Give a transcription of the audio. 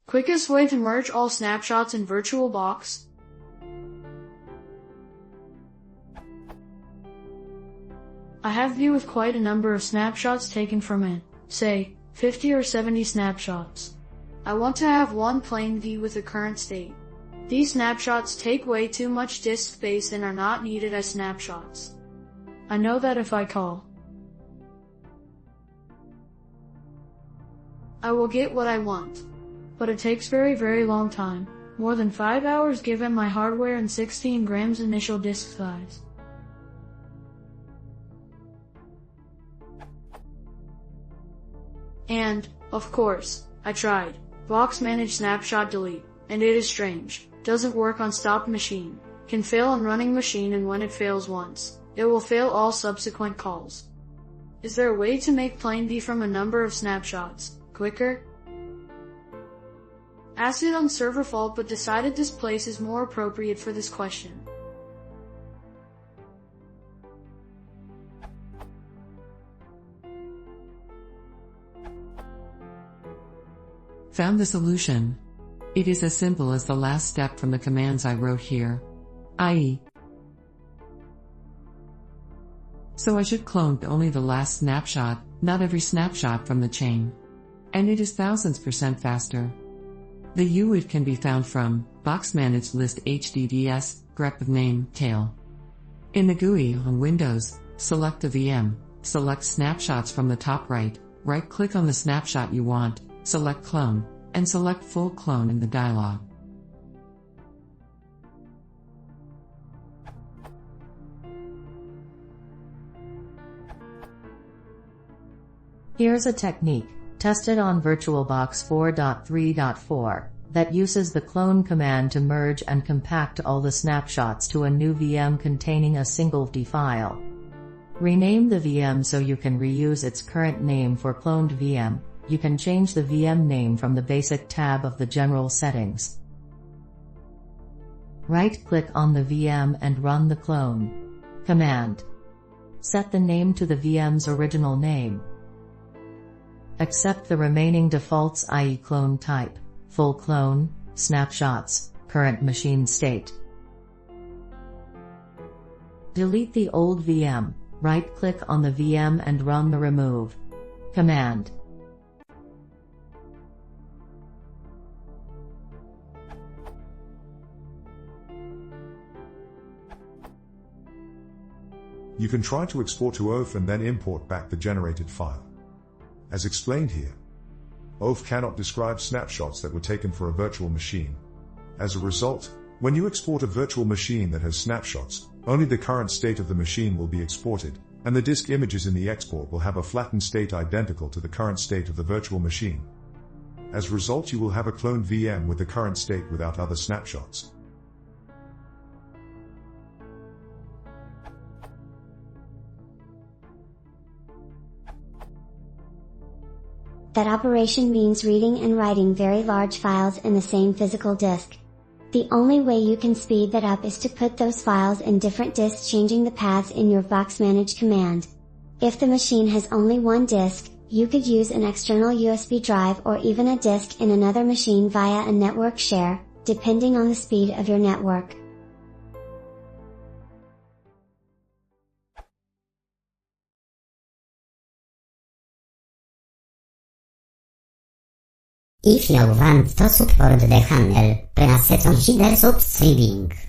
Quickest way to merge all snapshots in VirtualBox. I have view with quite a number of snapshots taken from it, say, 50 or 70 snapshots. I want to have one plain view with the current state. These snapshots take way too much disk space and are not needed as snapshots. I know that if I call, I will get what I want. But it takes very long time, more than 5 hours given my hardware and 16 grams initial disk size. And, of course, I tried Box Manage Snapshot Delete, and it is strange, doesn't work on stopped machine, can fail on running machine, and when it fails once, it will fail all subsequent calls. Is there a way to make plain V from a number of snapshots quicker? Asked it on server fault but decided this place is more appropriate for this question. Found the solution. It is as simple as the last step from the commands I wrote here, i.e. So I should clone only the last snapshot, not every snapshot from the chain. And it is thousands% faster. The UID can be found from Box Manage List HDDS, grep of name, tail. In the GUI on Windows, select the VM, select snapshots from the top right-click on the snapshot you want, select clone, and select full clone in the dialog. Here's a technique, tested on VirtualBox 4.3.4, that uses the clone command to merge and compact all the snapshots to a new VM containing a single D file. Rename the VM so you can reuse its current name for cloned VM. You can change the VM name from the Basic tab of the General settings. Right-click on the VM and run the clone command. Set the name to the VM's original name. Accept the remaining defaults, i.e. clone type, full clone, snapshots, current machine state. Delete the old VM. Right-click on the VM and run the remove command. You can try to export to OF and then import back the generated file. As explained here, OF cannot describe snapshots that were taken for a virtual machine. As a result, when you export a virtual machine that has snapshots, only the current state of the machine will be exported, and the disk images in the export will have a flattened state identical to the current state of the virtual machine. As a result, you will have a cloned VM with the current state without other snapshots. That operation means reading and writing very large files in the same physical disk. The only way you can speed that up is to put those files in different disks, changing the paths in your Box Manage command. If the machine has only one disk, you could use an external USB drive or even a disk in another machine via a network share, depending on the speed of your network. I finałowałem w to support de handel, penasecon hider substreaming.